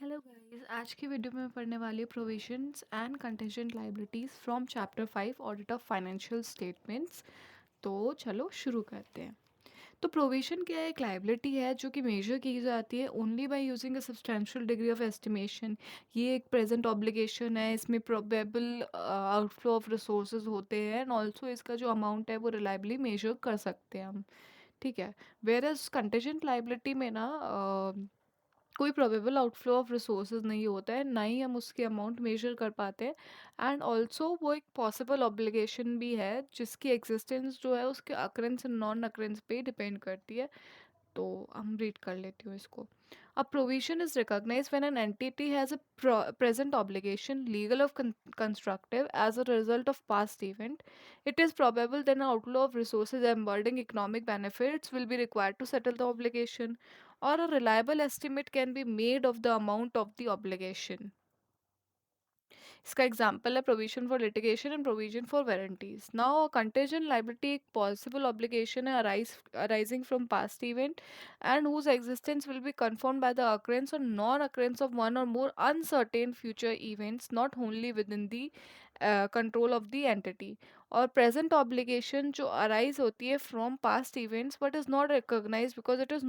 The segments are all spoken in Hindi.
हेलो गाइस, आज की वीडियो में मैं पढ़ने वाली हूँ provisions and contingent liabilities from chapter 5 audit of financial statements. तो चलो शुरू करते हैं। तो प्रोविजन क्या है? एक लायबिलिटी है जो कि मेजर की जाती है only by using a substantial degree of estimation. ये एक प्रेजेंट ऑब्लिगेशन है, इसमें प्रोबेबल आउटफ्लो ऑफ रिसोर्सेज होते हैं एंड ऑल्सो इसका जो अमाउंट है वो रिलायबली मेजर कर सकते हैं हम। ठीक है। वेयर एज कंटिजेंट लायबिलिटी में ना कोई प्रोबेबल आउटफ्लो ऑफ रिसोर्सेज नहीं होता है, ना ही हम उसके अमाउंट मेजर कर पाते हैं एंड ऑल्सो वो एक पॉसिबल ऑब्लिगेशन भी है जिसकी एग्जिस्टेंस जो है उसके अक्रेंस एंड नॉन अक्रेंस पे डिपेंड करती है। तो हम रीड कर लेती हूँ इसको। A provision is recognised when an entity has a present obligation legal of constructive as a result of past event. It is probable that an outflow of resources embedding economic benefits will be required to settle the obligation, or a reliable estimate can be made of the amount of the obligation. इसका एग्जाम्पल है provision for litigation and provision for warranties. Now contingent liability एक पॉसिबल ऑब्लिगेशन है arising from past event and whose existence will be confirmed by the occurrence or non-occurrence of one or more uncertain future events not only within the control of the entity। और प्रेजेंट ऑब्लिगेशन जो अराइज होती है from past events but is not recognise because it is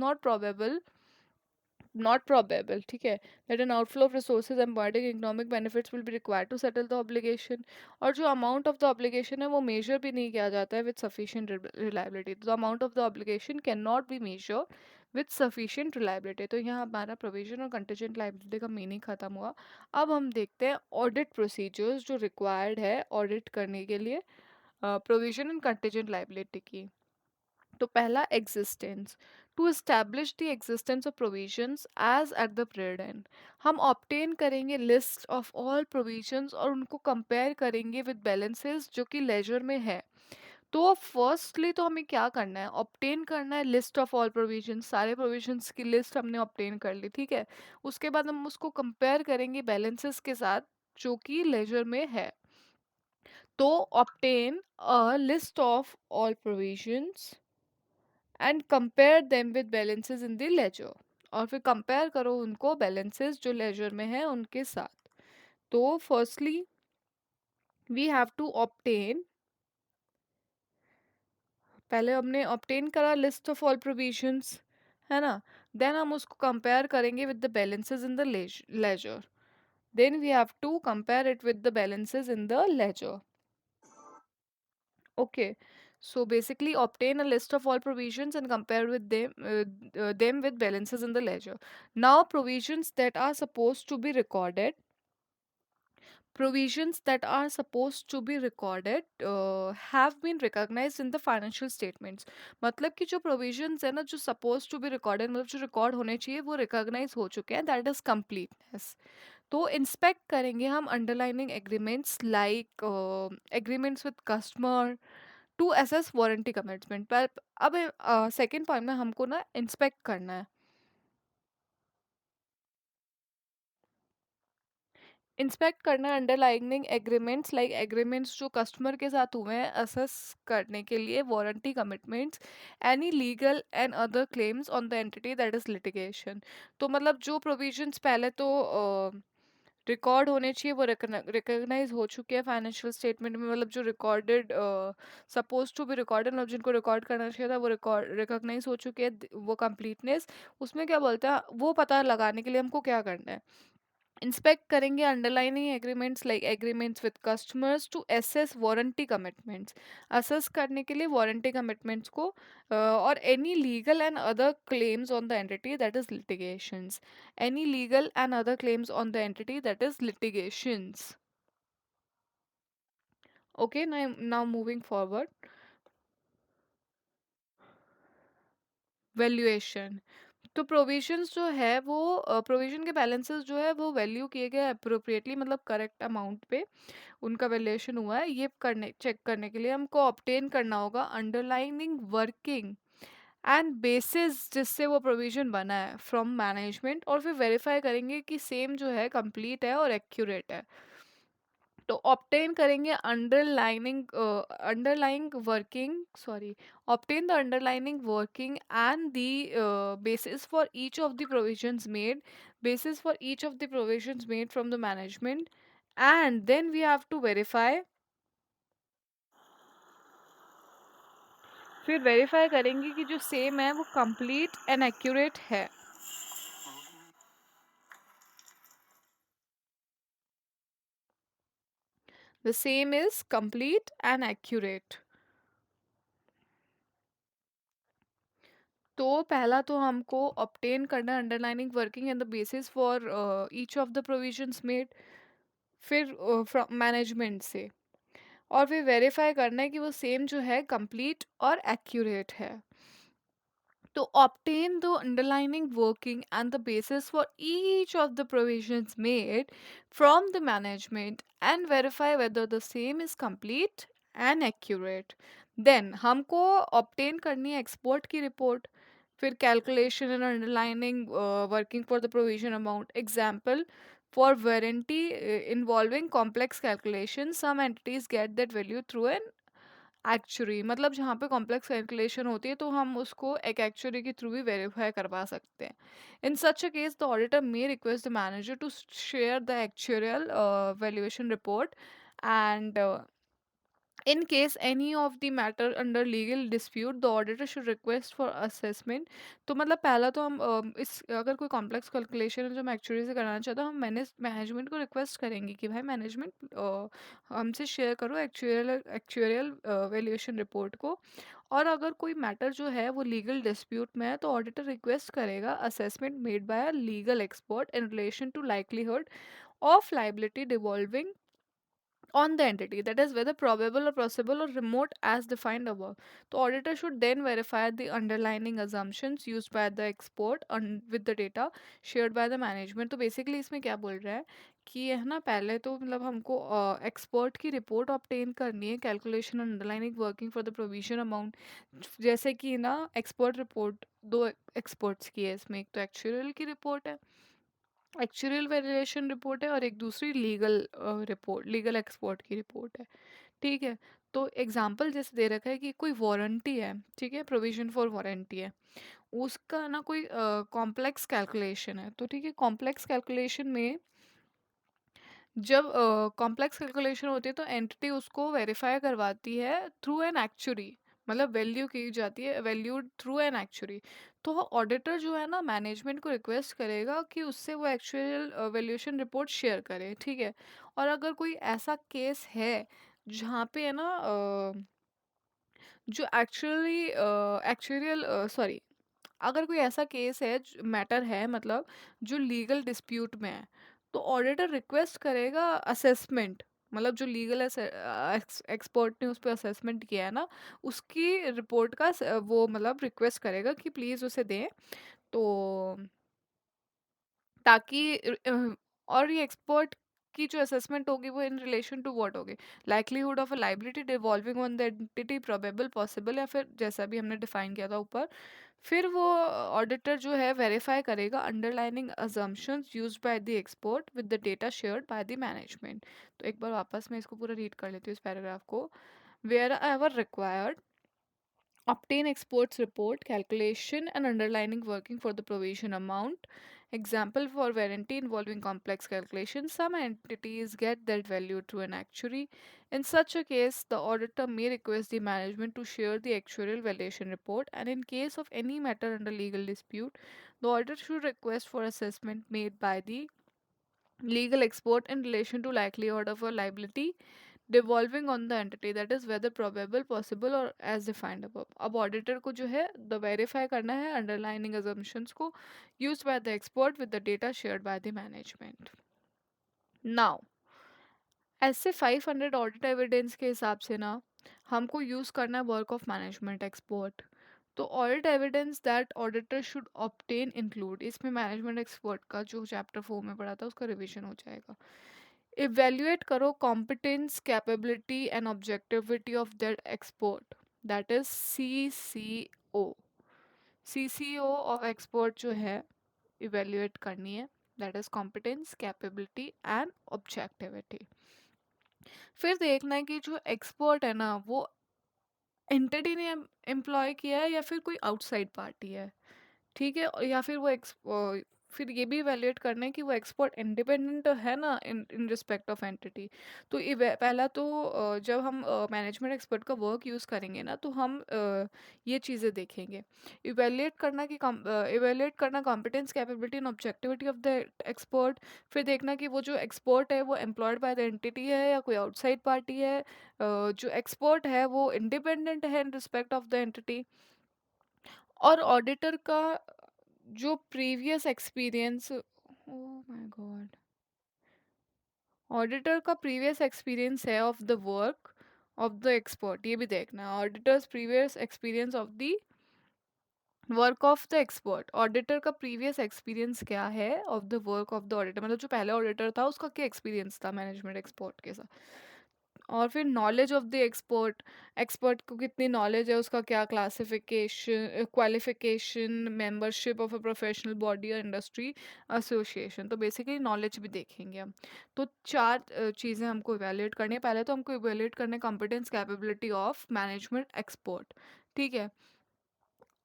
not probable, ठीक है, that an outflow of resources embedding economic benefits will be required to settle the obligation। और जो amount of the obligation है वो measure भी नहीं किया जाता है with sufficient reliability। तो the amount of the obligation cannot be measured with sufficient reliability। तो यहाँ हमारा provision और contingent liability का मीनिंग खत्म हुआ। अब हम देखते हैं ऑडिट प्रोसीजर्स जो रिक्वायर्ड है ऑडिट करने के लिए प्रोविजन एंड कंटिजेंट लाइबिलिटी की। तो पहला existence, to establish the existence of provisions as at the period end. हम ऑब्टेन करेंगे लिस्ट ऑफ ऑल प्रोविजंस और उनको कंपेयर करेंगे विद बैलेंसेस जो कि लेजर में है। तो फर्स्टली तो हमें क्या करना है, ऑब्टेन करना है लिस्ट ऑफ ऑल प्रोविजंस, सारे प्रोविजंस की लिस्ट हमने ऑब्टेन कर ली, ठीक है। उसके बाद हम उसको कंपेयर करेंगे बैलेंसेस के साथ जो कि लेजर में है। तो obtain a list of all provisions and compare them with balances in the ledger. और फिर कंपेयर करो उनको बैलेंसेस जो लेजर में है उनके साथ। तो firstly we have to obtain, पहले हमने ऑब्टेन करा लिस्ट ऑफ ऑल प्रोविजंस, है ना। देन हम उसको कंपेयर करेंगे with the balances in the ledger. Then we have to compare it with the balances in the ledger. Okay, so basically obtain a list of all provisions and compare with them with balances in the ledger. Now provisions that are supposed to be recorded have been recognized in the financial statements। मतलब कि जो provisions है ना जो supposed to be recorded मतलब जो record होने चाहिए वो recognize हो चुके हैं, that is completeness। तो इंस्पेक्ट करेंगे हम underlining agreements like agreements with customer to assess warranty commitment पर। अब सेकेंड पॉइंट में हमको ना इंस्पेक्ट करना है। इंस्पेक्ट करना है अंडरलाइनिंग एग्रीमेंट्स लाइक एग्रीमेंट्स जो कस्टमर के साथ हुए हैं असेस करने के लिए warranty commitments, any legal and other claims on the entity that is litigation. तो मतलब जो प्रोविजंस पहले तो रिकॉर्ड होने चाहिए वो रिकॉग्नाइज हो चुके हैं फाइनेंशियल स्टेटमेंट में, मतलब जो recorded suppose to be recorded मतलब जिनको रिकॉर्ड करना चाहिए था वो रिकॉर्ड रिकॉग्नाइज हो चुके हैं, वो कंप्लीटनेस। उसमें क्या बोलते हैं वो पता लगाने के लिए हमको क्या करना है, इंस्पेक्ट करेंगे underlining agreements like agreements with customers to assess warranty commitments, assess करने के लिए वारंटी कमिटमेंट्स को और any legal and other claims on the entity that is litigations, any legal and other claims on the entity that is litigations. Okay, now moving forward, valuation. तो प्रोविजंस जो है वो प्रोविजन के बैलेंसेस जो है वो वैल्यू किए गए अप्रोप्रिएटली मतलब करेक्ट अमाउंट पे उनका वैल्यूएशन हुआ है, ये करने चेक करने के लिए हमको ऑब्टेन करना होगा अंडरलाइनिंग वर्किंग एंड बेसिस जिससे वो प्रोविजन बना है फ्रॉम मैनेजमेंट, और फिर वेरीफाई करेंगे कि सेम जो है कंप्लीट है और एक्यूरेट है। तो ऑब्टेन करेंगे underlying working sorry obtain the underlining working and the basis for each of the provisions made basis for each of the provisions made from the management, and then we have to verify. फिर वेरीफाई करेंगे कि जो सेम है वो कंप्लीट एंड एक्यूरेट है. The same is complete and accurate. तो पहला तो हमको ऑब्टेन करना underlining working and the basis for each of the provisions made. फिर फ्रॉम मैनेजमेंट से, और फिर वेरीफाई करना है कि वो सेम जो है कंप्लीट और एक्यूरेट है. To obtain the underlying working and the basis for each of the provisions made from the management and verify whether the same is complete and accurate. Then हमको obtain करनी है export की report. फिर calculation and underlining working for the provision amount. Example, for warranty involving complex calculations, some entities get that value through an actuary. मतलब जहाँ पे कॉम्प्लेक्स कैलकुलेशन होती है तो हम उसको एक एक्चुअरी के थ्रू भी वेरीफाई करवा सकते हैं. In such a case the auditor may request the manager to share the actual valuation report, and in case any of the matter under legal dispute, the auditor should request for assessment. तो मतलब पहला तो हम इस अगर कोई कॉम्प्लेक्स कैलकुलेशन है जो हम एक्चुअली से कराना चाहते हैं, हम मैनेजमेंट को रिक्वेस्ट करेंगे कि भाई मैनेजमेंट हमसे शेयर करो एक्चुअल वैल्यूएशन रिपोर्ट को. और अगर कोई मैटर जो है वो लीगल डिस्प्यूट में है तो ऑडिटर रिक्वेस्ट करेगा assessment made by a legal expert in relation to likelihood of liability devolving on the entity, that is whether probable or possible or remote as defined above. The auditor should then verify the underlying assumptions used by the export with the data shared by the management. तो बेसिकली इसमें क्या बोल रहा है कि है ना, पहले तो मतलब हमको एक्सपर्ट की रिपोर्ट ऑब्टेन करनी है, calculation underlining working for the provision amount. जैसे कि ना एक्सपर्ट रिपोर्ट दो एक्सपर्ट्स की है इसमें, एक तो एक्चुअल की रिपोर्ट है, एक्चुअल वेरिएशन रिपोर्ट है, और एक दूसरी लीगल रिपोर्ट, लीगल एक्सपर्ट की रिपोर्ट है. ठीक है. तो एग्जांपल जैसे दे रखा है कि कोई वारंटी है, ठीक है, प्रोविजन फॉर वारंटी है, उसका ना कोई कॉम्प्लेक्स कैलकुलेशन है. तो ठीक है, कॉम्प्लेक्स कैलकुलेशन में जब कॉम्प्लेक्स कैलकुलेशन होती है तो एंटिटी उसको वेरीफाई करवाती है थ्रू एन एक्चुरी, मतलब वैल्यू की जाती है वैल्यू थ्रू एन एक्चुरी. तो ऑडिटर जो है ना मैनेजमेंट को रिक्वेस्ट करेगा कि उससे वो एक्चुअल वैल्यूएशन रिपोर्ट शेयर करे. ठीक है. और अगर कोई ऐसा केस है जहाँ पे है ना जो एक्चुअली एक्चुअल सॉरी, अगर कोई ऐसा केस है मैटर है मतलब जो लीगल डिस्प्यूट में है, तो ऑडिटर रिक्वेस्ट करेगा असेसमेंट, मतलब जो लीगल एक्सपर्ट ने उस पर असेसमेंट किया है ना उसकी रिपोर्ट का वो मतलब रिक्वेस्ट करेगा कि प्लीज़ उसे दें. तो ताकि और ये एक्सपर्ट की जो असेसमेंट होगी वो इन रिलेशन टू व्हाट होगी, likelihood of a liability devolving on the entity, probable, possible, या फिर जैसा भी हमने डिफाइन किया था ऊपर. फिर वो ऑडिटर जो है वेरीफाई करेगा underlining assumptions used by the expert with the data shared by the management. तो एक बार वापस मैं इसको पूरा रीड कर लेती हूँ इस पैराग्राफ को. Wherever required, obtain exports report, calculation and underlining working for the provision amount. Example, for warranty involving complex calculations, some entities get that value through an actuary. In such a case, the auditor may request the management to share the actuarial valuation report, and in case of any matter under legal dispute, the auditor should request for assessment made by the legal expert in relation to likelihood of a liability devolving on the entity, that is whether probable, possible or as defined above. अब ऑडिटर को जो है द वेरीफाई करना है अंडरलाइनिंग assumptions को used by the expert with the data shared by the management. Now, ऐसे 500 ऑडिट एविडेंस के हिसाब से ना हमको यूज़ करना है वर्क ऑफ मैनेजमेंट एक्सपर्ट. तो audit evidence that auditor should obtain include, इसमें मैनेजमेंट एक्सपर्ट का जो चैप्टर 4 में पढ़ा था उसका रिवीजन हो जाएगा. इवेल्युएट करो competence, capability and objectivity of that expert, that is CCO. CCO of expert जो है इवेल्युएट करनी है, that is competence, capability and objectivity. फिर देखना है कि जो एक्सपर्ट है ना वो एंटिटी ने एम्प्लॉय किया है या फिर कोई आउटसाइड पार्टी है। ठीक है? या फिर वो फिर ये भी इवैल्यूएट करना है कि वो एक्सपर्ट इंडिपेंडेंट है ना इन इन रिस्पेक्ट ऑफ एंटिटी। तो पहला तो जब हम मैनेजमेंट एक्सपर्ट का वर्क यूज़ करेंगे ना तो हम ये चीज़ें देखेंगे। इवैल्यूएट करना competence, capability and objectivity of the expert. फिर देखना कि वो जो एक्सपर्ट है वो एम्प्लॉयड बाय द एंटिटी है या कोई आउटसाइड पार्टी है। जो एक्सपर्ट है वो इंडिपेंडेंट है in respect of the entity. और ऑडिटर का जो previous experience, oh my God, auditor का प्रीवियस एक्सपीरियंस है of the work of the expert, ये भी देखना है। Auditors previous experience of the work of the expert, auditor का प्रीवियस एक्सपीरियंस क्या है of the work of the auditor, मतलब जो पहले ऑडिटर था उसका क्या एक्सपीरियंस था मैनेजमेंट एक्सपर्ट के साथ। और फिर knowledge of the expert, expert को कितनी नॉलेज है, उसका क्या classification, qualification, membership of a professional body और इंडस्ट्री एसोसिएशन। तो बेसिकली नॉलेज भी देखेंगे हम। तो चार चीज़ें हमको इवेल्युएट करनी है। पहले तो हमको इवेल्युएट करना है competence capability of management expert. ठीक है?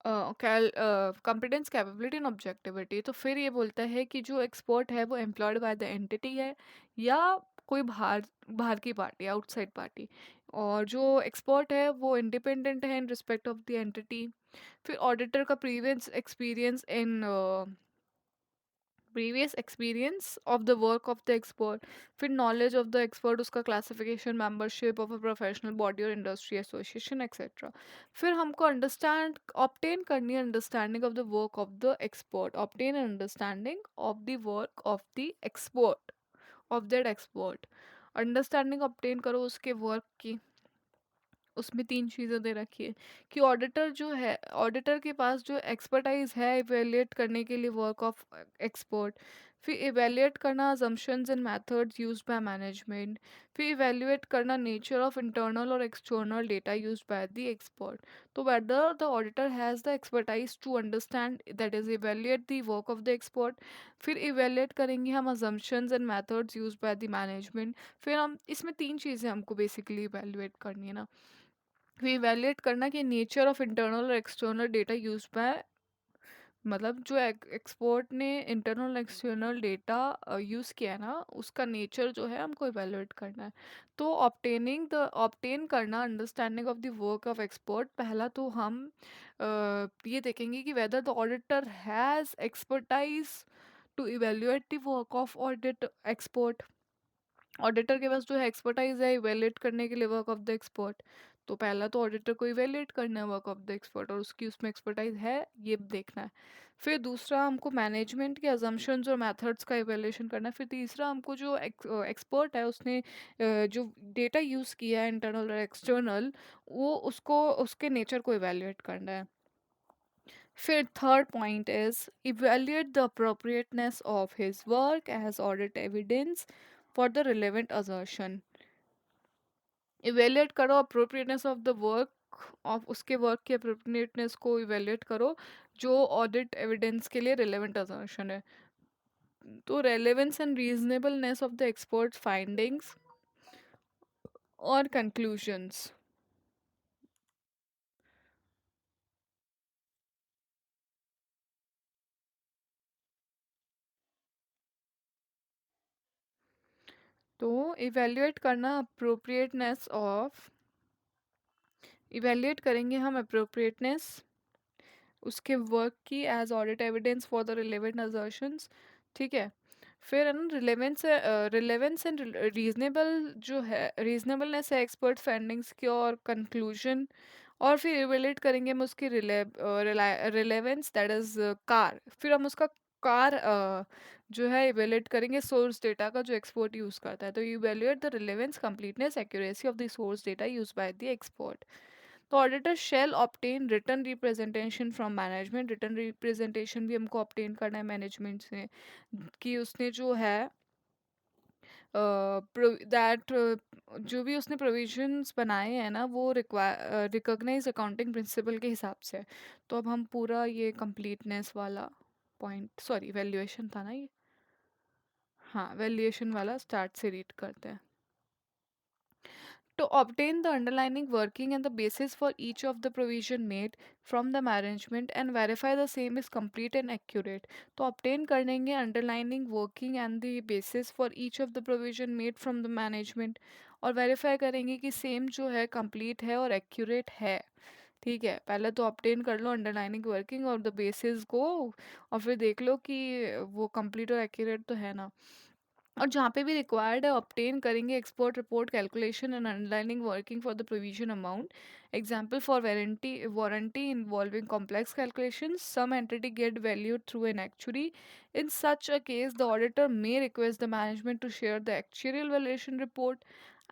Competence capability and objectivity. तो फिर ये बोलता है कि जो एक्सपर्ट है वो एम्प्लॉयड बाय द एंटिटी है या कोई बाहर बाहर की पार्टी, आउटसाइड पार्टी। और जो एक्सपर्ट है वो इंडिपेंडेंट है in respect of the entity. फिर ऑडिटर का previous experience of the work of the expert. फिर नॉलेज ऑफ द एक्सपर्ट, उसका classification, membership of a professional body और इंडस्ट्री एसोसिएशन एक्सेट्रा। फिर हमको अंडरस्टैंड ऑब्टेन करनी है understanding of the work of the expert, obtain understanding of the work of the expert, of that expert. Understanding obtain करो उसके वर्क की। उसमें 3 चीज़ें दे रखी है कि ऑडिटर जो है, ऑडिटर के पास जो एक्सपर्टाइज है इवैल्यूएट करने के लिए वर्क ऑफ एक्सपर्ट। फिर इवैल्यूएट करना assumptions and methods used by management. फिर इवैल्यूएट करना नेचर ऑफ इंटरनल और external data used by the expert. तो whether the auditor has the expertise to understand, that is evaluate the work of the expert. फिर इवैल्यूएट करेंगे हम assumptions and methods used by the management. फिर हम इसमें 3 चीज़ें हमको बेसिकली इवैल्यूएट करनी है ना। फिर इवैल्यूएट करना कि नेचर ऑफ इंटरनल और एक्सटर्नल डेटा यूज बाय, मतलब जो एक्सपोर्ट ने इंटरनल एक्सटर्नल डेटा यूज़ किया है ना उसका नेचर जो है हमको इवैल्यूएट करना है। तो ऑब्टेन करना understanding of the work of expert. पहला तो हम ये देखेंगे कि whether the auditor has expertise to evaluate the work of audit expert. Auditor के पास जो है एक्सपर्टाइज है इवेल्युएट करने के लिए वर्क ऑफ द एक्सपर्ट। तो पहला तो ऑडिटर को इवेल्युएट करना है वर्क ऑफ द एक्सपर्ट और उसकी उसमें एक्सपर्टाइज है ये देखना है। फिर दूसरा हमको मैनेजमेंट के अजम्पशंस और मेथड्स का इवेल्युएशन करना है। फिर तीसरा हमको जो एक्सपर्ट है उसने जो डेटा यूज़ किया है इंटरनल और एक्सटर्नल, वो उसको उसके नेचर को इवेल्युएट करना है। फिर third point is evaluate the appropriateness of his work as audit evidence for the relevant assertion। Evaluate करो appropriateness of the work, of उसके वर्क की अप्रोप्रिएटनेस को इवेल्युएट करो जो ऑडिट एविडेंस के लिए रिलेवेंट असर्शन है। तो relevance and reasonableness of the expert findings और कंक्लूजन्स। तो इवेल्युएट करना अप्रोप्रिएटनेस ऑफ, इवेल्युएट करेंगे हम अप्रोप्रिएटनेस उसके वर्क की as audit evidence for the relevant assertions. ठीक है? फिर है ना रिलेवेंस एंड रीजनेबल जो है, रीजनेबलनेस है एक्सपर्ट फाइंडिंग्स की और कंक्लूजन। और फिर इवेल्युएट करेंगे हम उसकी रिलेवेंस, दैट इज कार। फिर हम उसका कार जो है इवेल्युएट करेंगे सोर्स डेटा का जो एक्सपर्ट यूज़ करता है। तो evaluate the relevance, completeness, accuracy of the source data use by the expert. तो auditor shall obtain written representation from management. Written representation भी हमको ऑब्टेन करना है मैनेजमेंट से कि उसने जो है दैट जो भी उसने प्रोविजंस बनाए हैं ना वो रिकॉग्नाइज अकाउंटिंग प्रिंसिपल के हिसाब से। तो अब हम पूरा ये कंप्लीटनेस वाला पॉइंट, सॉरी वैल्यूएशन था ना ये, हाँ वैल्यूएशन वाला स्टार्ट से रीड करते हैं। To obtain the underlying working and the basis for each of the provision made from the management and verify the same is complete and accurate. तो obtain करेंगे underlying working and the basis for each of the provision made from the management और verify करेंगे कि same जो है complete है और accurate है. ठीक है, पहले तो obtain कर लो underlying working और the basis को और फिर देख लो कि वो complete और accurate तो है ना. और जहाँ पे भी रिक्वायर्ड है ऑब्टेन करेंगे export report calculation and underlining working for the provision amount. Example for warranty involving complex calculation some entity get value through an actuary. In such a case the auditor may request the management to share the actuarial valuation report.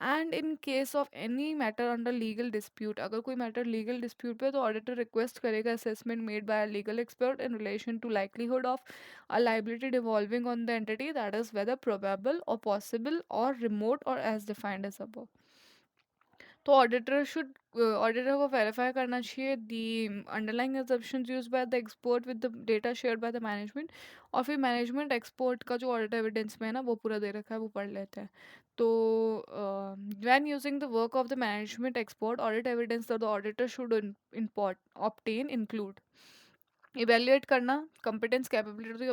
And in case of any matter under legal dispute, अगर कोई मैटर लीगल डिस्प्यूट पे तो ऑडिटर रिक्वेस्ट करेगा assessment made by legal expert in relation to likelihood of a liability devolving on the entity, that is whether probable or possible or remote or as defined as above. तो ऑडिटर को वेरीफाई करना चाहिए the underlying assumptions used by the export with the data shared by the management. और फिर मैनेजमेंट एक्सपोर्ट का जो ऑडिट एविडेंस में है ना वो पूरा दे रखा है वो पढ़ लेते हैं. तो when using the work of the management export audit evidence that the auditor should import obtain include evaluate करना competence capability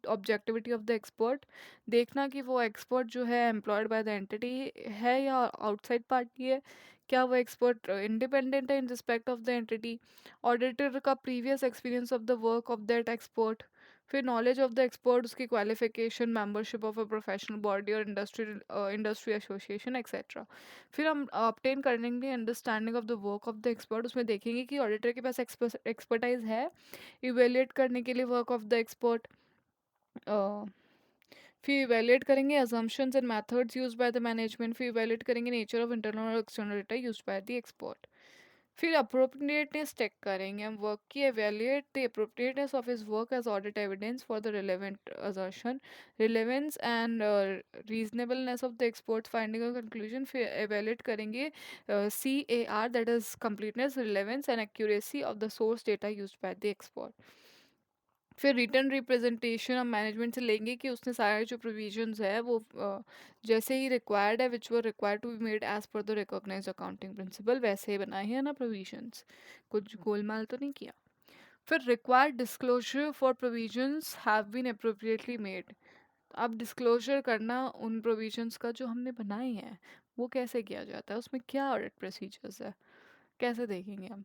objectivity of the expert. देखना कि वो एक्सपर्ट जो है एम्प्लॉयड बाय द एंटिटी है या आउटसाइड पार्टी है. क्या वो एक्सपर्ट इंडिपेंडेंट है in respect of the entity. Auditor का previous experience of the work of that expert. फिर नॉलेज ऑफ द एक्सपर्ट उसकी qualification membership of a professional body और इंडस्ट्री एसोसिएशन एक्सेट्रा. फिर हम ऑब्टेन करेंगे understanding of the work of the expert. उसमें देखेंगे कि ऑडिटर के पास एक्सपर्टाइज है इवेल्युएट करने के लिए वर्क ऑफ द एक्सपर्ट. फिर इवेल्युएट करेंगे assumptions and methods used by the management. फिर इवेल्युएट करेंगे नेचर ऑफ इंटरनल और external data used by the expert. फिर अप्रोप्रिएटनेस चेक करेंगे हम वर्क की. Evaluate the appropriateness of his work as audit evidence for the relevant assertion relevance and reasonableness of the expert finding और कंक्लूजन. फिर एवेल्युएट करेंगे CAR that is completeness relevance and accuracy of the source data used by the expert. फिर रिटर्न रिप्रेजेंटेशन हम मैनेजमेंट से लेंगे कि उसने सारे जो प्रोविजंस है वो जैसे ही रिक्वायर्ड है which were required to be made as per the recognised accounting principle वैसे ही बनाए हैं ना प्रोविजंस. कुछ गोलमाल तो नहीं किया. फिर required disclosure for provisions have been appropriately made. अब डिस्क्लोजर करना उन प्रोविजंस का जो हमने बनाए हैं वो कैसे किया जाता है, उसमें क्या ऑडिट प्रोसीजर्स है, कैसे देखेंगे हम.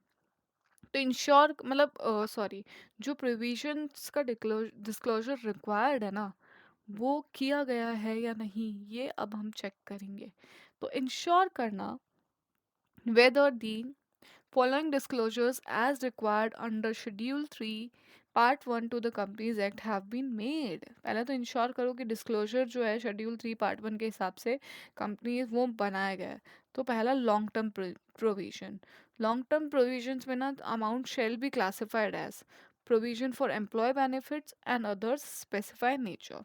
तो इंश्योर मतलब सॉरी, जो प्रोविजंस का डिस्क्लोजर रिक्वायर्ड है ना वो किया गया है या नहीं ये अब हम चेक करेंगे. तो इंश्योर करना whether the following disclosures as required under Schedule 3 Part 1 to the Companies Act have been made. पहले तो इंश्योर करो कि डिस्क्लोजर जो है शेड्यूल 3 पार्ट 1 के हिसाब से कंपनीज वो बनाया गया है. तो पहला long term provision. Long term provisions में ना amount shall be classified as provision for employee benefits and others specified nature.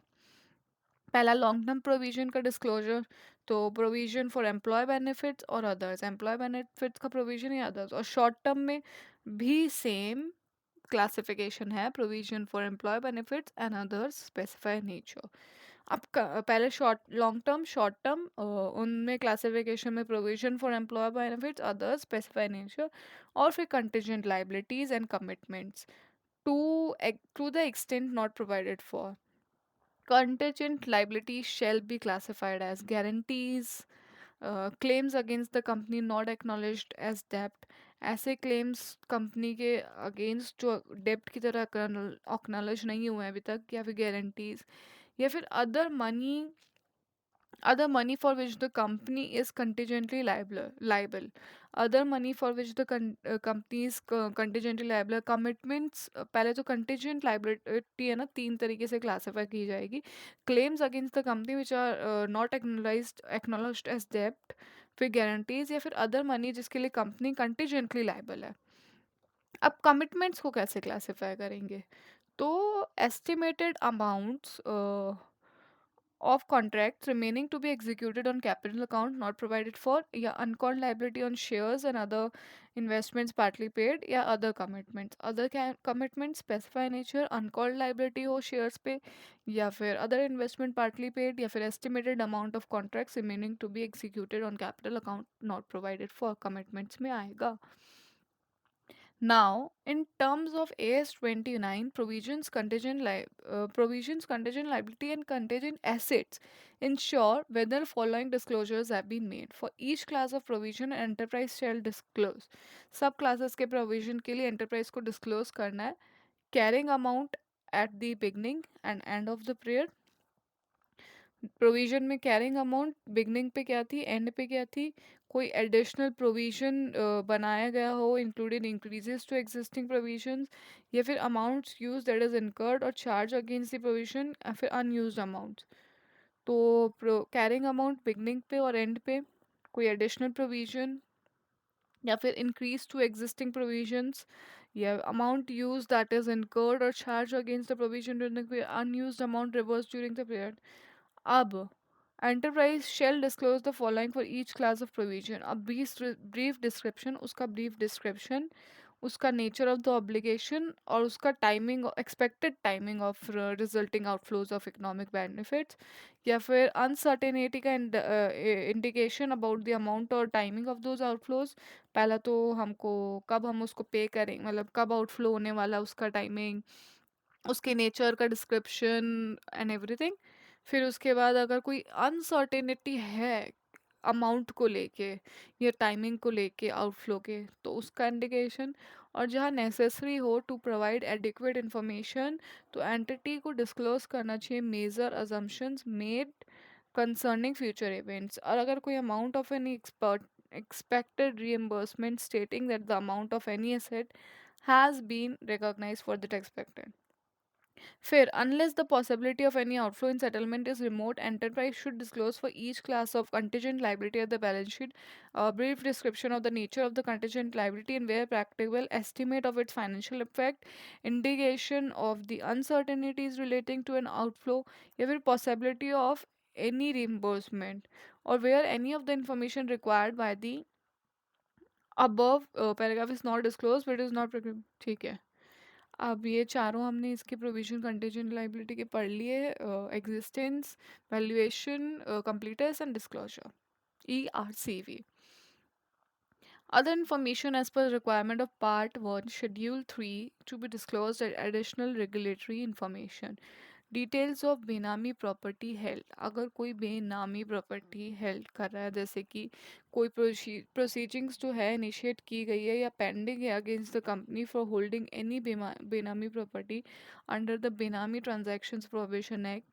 पहला लॉन्ग टर्म प्रोविजन का डिस्क्लोजर. तो प्रोविजन फॉर एम्प्लॉय बेनिफिट्स और अदर्स, एम्प्लॉय बेनिफिट्स का प्रोविजन या अदर्स. और शॉर्ट टर्म में भी सेम क्लासिफिकेशन है provision for employee benefits and others specified nature. अब पहले लॉन्ग टर्म शॉर्ट टर्म उनमें क्लासिफिकेशन में provision for employee benefits others specified nature. और फिर contingent liabilities and commitments to the extent not provided for. Contingent liabilities shall be classified as guarantees, claims against the company not acknowledged as debt. ऐसे claims कंपनी के अगेंस्ट जो डेप्ट की तरह acknowledge नहीं हुए हैं अभी तक, या फिर guarantees, या फिर other money for which the company is contingently liable. Other money for which the company is contingently liable. Commitments पहले तो contingent liability है ना तीन तरीके से classify की जाएगी. Claims against the company which are not acknowledged as debt. फिर guarantees या फिर other money जिसके लिए company contingently liable है. अब commitments को कैसे classify करेंगे. तो estimated amounts of contracts remaining to be executed on capital account not provided for, या uncalled liability on shares and other investments partly paid, या other commitments. Other commitments specify nature, uncalled liability हो shares पे, या फिर other investment partly paid, या फिर estimated amount of contracts remaining to be executed on capital account not provided for commitments में आएगा. Now, in terms of AS 29, provisions, contingent liability, and contingent assets ensure whether following disclosures have been made. For each class of provision, enterprise shall disclose. सब classes के provision के लिए enterprise को disclose करना है. Carrying amount at the beginning and end of the period. Provision में कैरिंग अमाउंट बिगनिंग पे क्या थी, एंड पे क्या थी, कोई एडिशनल प्रोविजन बनाया गया हो included increases to existing provisions, या फिर amounts use that is incurred और चार्ज अगेंस्ट द प्रोविजन, या फिर अनयूज्ड अमाउंट्स. तो कैरिंग अमाउंट बिगनिंग पे और एंड पे कोई एडिशनल प्रोविजन, या फिर इंक्रीज टू एग्जिस्टिंग प्रोविजंस, या amount use that is incurred और charge against the provision during the unused amount reverse during the period. अब enterprise shall disclose the following for each class of provision. A brief description, उसका brief description, उसका nature of the obligation और उसका timing, expected timing of resulting outflows of economic benefits, या फिर uncertainty का indication about the amount और timing of those outflows. पहला तो हमको कब हम उसको पे करें, मतलब कब outflow होने वाला, उसका timing, उसके नेचर का डिस्क्रिप्शन एंड एवरीथिंग. फिर उसके बाद अगर कोई अनसर्टेनिटी है अमाउंट को लेके या टाइमिंग को लेके आउटफ्लो के, तो उसका इंडिकेशन. और जहाँ नेसेसरी हो टू प्रोवाइड एडिक्वेट इंफॉर्मेशन, तो एंटिटी को डिस्क्लोज करना चाहिए major assumptions made concerning future events. और अगर कोई amount of any expected reimbursement stating that the amount of any asset has been recognized for that expected. Fair, unless the possibility of any outflow in settlement is remote, enterprise should disclose for each class of contingent liability at the balance sheet a brief description of the nature of the contingent liability and, where practicable, estimate of its financial effect, indication of the uncertainties relating to an outflow, even possibility of any reimbursement, or where any of the information required by the above paragraph is not disclosed but is not ठीक है. अब ये चारों हमने इसके प्रोविजन कंटीजेंट लाइबिलिटी के पढ़ लिए. Existence, valuation, completeness and disclosure, ERCV. Other information as per requirement of Part 1, Schedule 3 to be disclosed as additional regulatory information. Details of बेनामी प्रॉपर्टी हेल्ड. अगर कोई बेनामी प्रॉपर्टी हेल्ड कर रहा है, जैसे कि कोई प्रोसीजिंग्स जो है इनिशिएट की गई है या पेंडिंग है against the company for holding any benami property under the benami transactions prohibition act,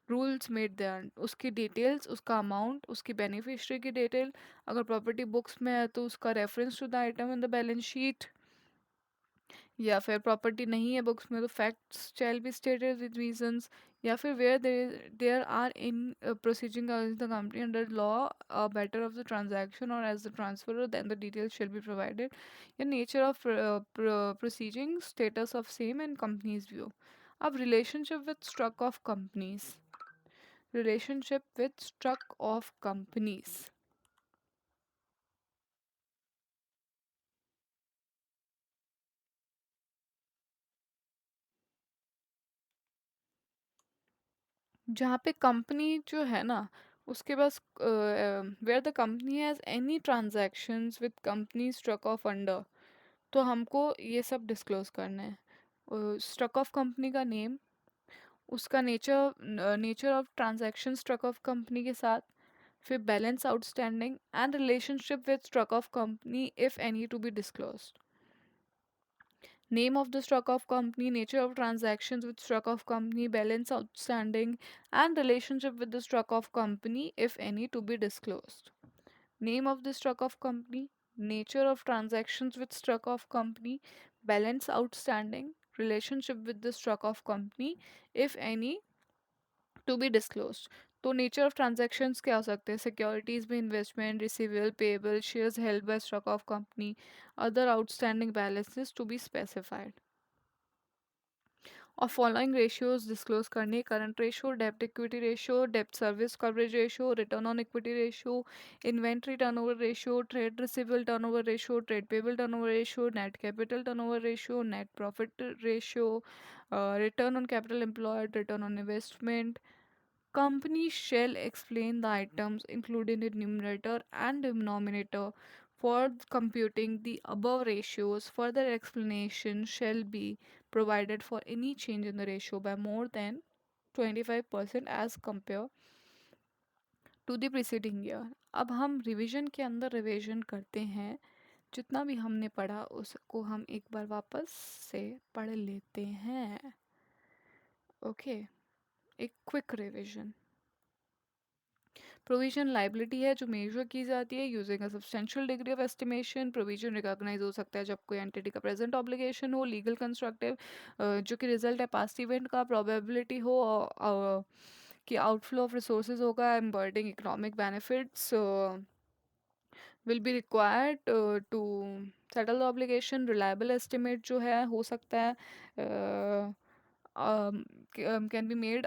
rules made there, उसकी डिटेल्स, उसका अमाउंट, उसकी बेनिफिशियरी की डिटेल, अगर प्रॉपर्टी बुक्स में है तो उसका reference to the item in the balance sheet, या फिर प्रॉपर्टी नहीं है बुक्स में तो facts shall be stated with reasons, या फिर where there are in proceeding against the company under law better of the transaction or as the transfer then the details shall be provided, या nature of proceeding, status of same and companies view. अब relationship with struck of companies. Relationship with struck of companies. जहाँ पे कंपनी जो है ना, उसके पास where the company has any transactions with company struck of under, तो हमको ये सब डिस्क्लोज करना है. स्ट्रक ऑफ कंपनी का नेम, उसका nature of transaction struck of company के साथ, फिर balance outstanding and relationship with struck of company if any to be disclosed. Name of the stock of company, nature of transactions with stock of company, balance outstanding, and relationship with the stock of company, if any, to be disclosed. Name of the stock of company, nature of transactions with stock of company, balance outstanding, relationship with the stock of company, if any, to be disclosed. तो नेचर ऑफ ट्रांजैक्शंस क्या हो सकते हैं? सिक्योरिटीज में investment, receivable, payable, shares held by stock of company, other outstanding balances to be specified. और फॉलोइंग रेशियोज डिस्क्लोज करनी है: करंट रेशियो, डेब्ट इक्विटी रेशियो, डेब्ट service coverage ratio, return on equity ratio, inventory turnover ratio, trade receivable turnover ratio, trade payable turnover ratio, net capital turnover ratio, net profit ratio, return on capital employed, return on investment. Companies shall explain the items included in numerator and denominator for computing the above ratios. Further explanation shall be provided for any change in the ratio by more than 25% as compared to the preceding year. अब हम रिवीजन के अंदर रिवीजन करते हैं. जितना भी हमने पढ़ा उसको हम एक बार वापस से पढ़ लेते हैं. ओके, एक क्विक रिवीजन. प्रोविजन लाइबिलिटी है जो मेजर की जाती है using a substantial degree of estimation. Provision recognise हो सकता है जब कोई एंटिटी का प्रेजेंट ऑब्लिगेशन हो, लीगल कंस्ट्रक्टिव जो कि रिजल्ट है पास्ट इवेंट का, प्रोबेबिलिटी हो कि आउटफ्लो ऑफ रिसोर्सेज होगा, embodying economic benefits will be required to settle the obligation. Reliable estimate जो है हो सकता है can be made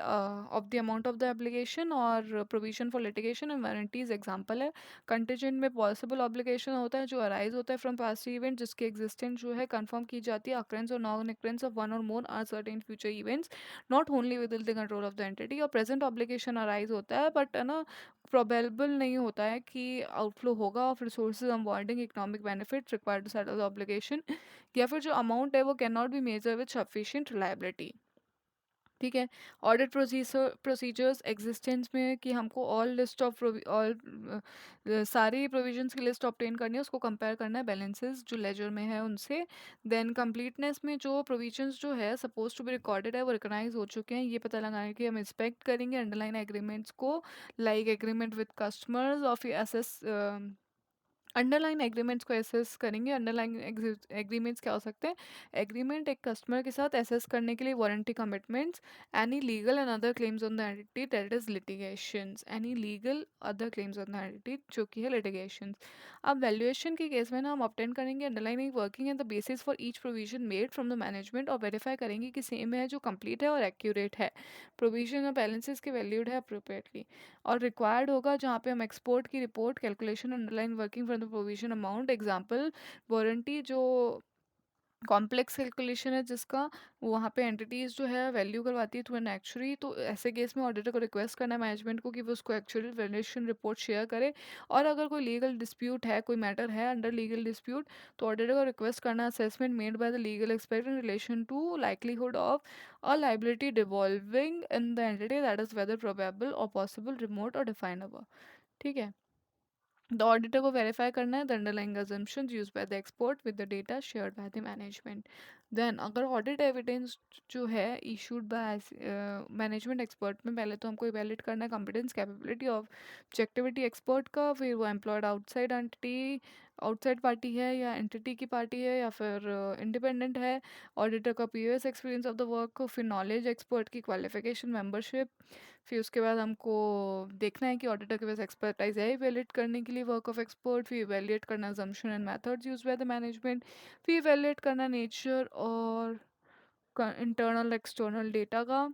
of the amount of the obligation or provision for litigation and warranties. Example है कंटिजेंट में पॉसिबल ऑब्लिगेशन होता है जो अराइज होता है फ्रॉम पास्ट इवेंट जिसकी एग्जिस्टेंस जो है कंफर्म की जाती है. अक्रेंस और non occurrences of one or more are certain future events not only with the control of the entity. और प्रेजेंट ऑब्लिगेशन अराइज होता है बट है ना प्रोबेबल नहीं होता है कि आउटफ्लो होगा of resources avoiding economic benefit required to settle the obligation. या फिर जो अमाउंट है वो can not be measure with sufficient reliability. ठीक है. ऑडिट प्रोसीजर्स एग्जिस्टेंस में कि हमको ऑल लिस्ट ऑफ ऑल सारी प्रोविजंस की लिस्ट ऑब्टेन करनी है, उसको कंपेयर करना है बैलेंसेस जो लेजर में है उनसे. देन कंप्लीटनेस में जो प्रोविजंस जो है सपोज टू बी रिकॉर्डेड है वो रिकॉग्नाइज हो चुके हैं, ये पता लगाने के हम इंस्पेक्ट करेंगे अंडरलाइन एग्रीमेंट्स को, लाइक एग्रीमेंट विद कस्टमर्स और फिर एसेस अंडरलाइन एग्रीमेंट्स को एसेस करेंगे. अंडरलाइन एग्रीमेंट्स क्या हो सकते हैं? एग्रीमेंट एक कस्टमर के साथ एसेस करने के लिए warranty commitments, any legal and other claims on the entity that is litigations. Any legal other claims on the entity जो कि है लिटिगेशंस. अब वैल्यूएशन के केस में ना हम ऑब्टेन करेंगे underline working and the basis for each provision made from the management और वेरीफाई करेंगे कि सेम है जो कंप्लीट है और एक्यूरेट है, प्रोविजन और बैलेंसेस के वैल्यूड है अप्रोप्रिएटली. और रिक्वायर्ड होगा जहाँ पे हम एक्सपोर्ट की report calculation underline working for the provision amount. Example warranty जो कॉम्प्लेक्स कैलकुलेशन है जिसका वहाँ पे एंटिटीज जो है वैल्यू करवाती है थ्रू एन एक्चुअरी. तो ऐसे केस में ऑडिटर को रिक्वेस्ट करना है मैनेजमेंट को कि वो उसको एक्चुअल वैल्यूएशन रिपोर्ट शेयर करे. और अगर कोई लीगल डिस्प्यूट है, कोई मैटर है अंडर लीगल डिस्प्यूट, तो ऑडिटर को रिक्वेस्ट करना assessment made by the legal expert in relation to likelihood of a liability devolving in the entity that is whether probable or possible, remote or definable. ठीक है. The auditor को verify करना है the underlying assumptions used by the expert with the data shared by the management. Then अगर audit evidence जो है issued by management expert में पहले तो हमको evaluate करना है competence capability of objectivity expert का, फिर वो employed outside entity outside party है या एंटिटी की पार्टी है या फिर इंडिपेंडेंट है, ऑडिटर का previous experience of the work, फिर नॉलेज एक्सपर्ट की क्वालिफिकेशन मेंबरशिप. फिर उसके बाद हमको देखना है कि ऑडिटर के पास एक्सपर्टाइज है इवेल्युएट करने के लिए वर्क ऑफ एक्सपर्ट. फिर इवेल्युएट करना assumption and methods use by the management. फिर इवेल्युएट करना नेचर और इंटरनल एक्सटर्नल डेटा का.